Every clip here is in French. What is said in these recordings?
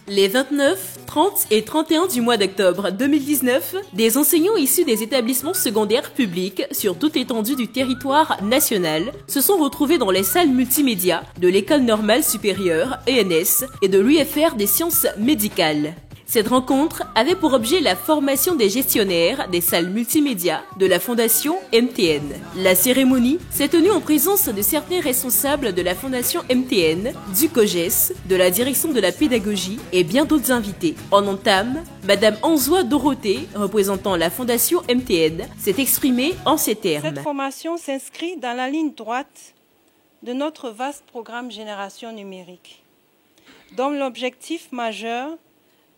Les 29, 30 et 31 du mois d'octobre 2019, des enseignants issus des établissements secondaires publics sur toute l'étendue du territoire national se sont retrouvés dans les salles multimédia de l'École normale supérieure ENS et de l'UFR des sciences médicales. Cette rencontre avait pour objet la formation des gestionnaires des salles multimédia de la Fondation MTN. La cérémonie s'est tenue en présence de certains responsables de la Fondation MTN, du COGES, de la direction de la pédagogie et bien d'autres invités. En entame, Madame Anzois Dorothée, représentant la Fondation MTN, s'est exprimée en ces termes. Cette formation s'inscrit dans la ligne droite de notre vaste programme Génération numérique, dont l'objectif majeur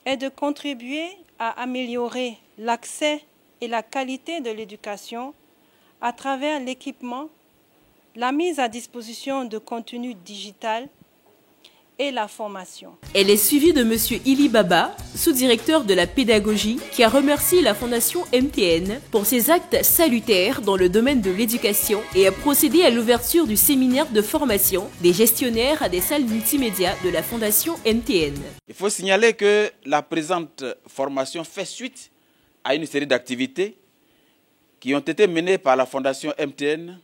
est de contribuer à améliorer l'accès et la qualité de l'éducation à travers l'équipement, la mise à disposition de contenu digital et la formation. Elle est suivie de M. Ili Baba, sous-directeur de la pédagogie, qui a remercié la Fondation MTN pour ses actes salutaires dans le domaine de l'éducation et a procédé à l'ouverture du séminaire de formation des gestionnaires des salles multimédia de la Fondation MTN. Il faut signaler que la présente formation fait suite à une série d'activités qui ont été menées par la Fondation MTN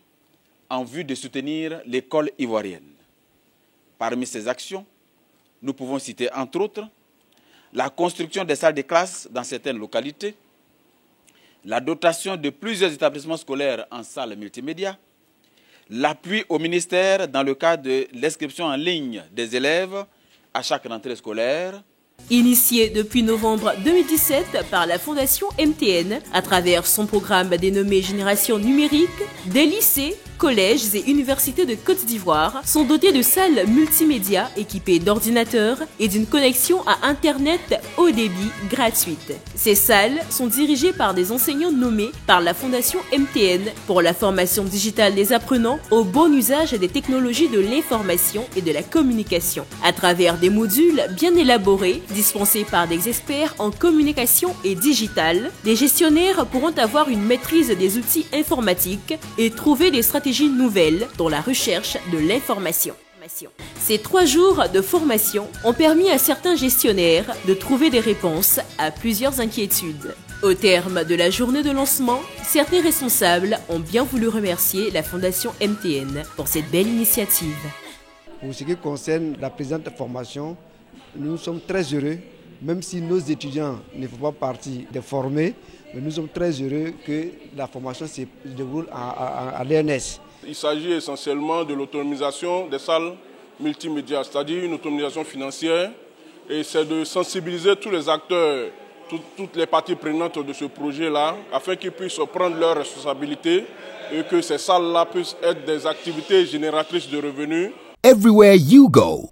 en vue de soutenir l'école ivoirienne. Parmi ces actions, nous pouvons citer entre autres la construction des salles de classe dans certaines localités, la dotation de plusieurs établissements scolaires en salles multimédia, l'appui au ministère dans le cadre de l'inscription en ligne des élèves à chaque rentrée scolaire. Initié depuis novembre 2017 par la Fondation MTN, à travers son programme dénommé Génération numérique, des lycées, collèges et universités de Côte d'Ivoire sont dotés de salles multimédia équipées d'ordinateurs et d'une connexion à Internet haut débit gratuite. Ces salles sont dirigées par des enseignants nommés par la Fondation MTN pour la formation digitale des apprenants au bon usage des technologies de l'information et de la communication. À travers des modules bien élaborés, dispensés par des experts en communication et digitale, les gestionnaires pourront avoir une maîtrise des outils informatiques et trouver des stratégies nouvelles dans la recherche de l'information. Ces 3 jours de formation ont permis à certains gestionnaires de trouver des réponses à plusieurs inquiétudes. Au terme de la journée de lancement, certains responsables ont bien voulu remercier la Fondation MTN pour cette belle initiative. Pour ce qui concerne la présente formation, nous sommes très heureux, même si nos étudiants ne font pas partie des formés, mais nous sommes très heureux que la formation se déroule à l'ENS. Il s'agit essentiellement de l'autonomisation des salles multimédia, c'est-à-dire une autonomisation financière, et c'est de sensibiliser tous les acteurs, toutes les parties prenantes de ce projet-là, afin qu'ils puissent prendre leurs responsabilités et que ces salles-là puissent être des activités génératrices de revenus. Everywhere you go.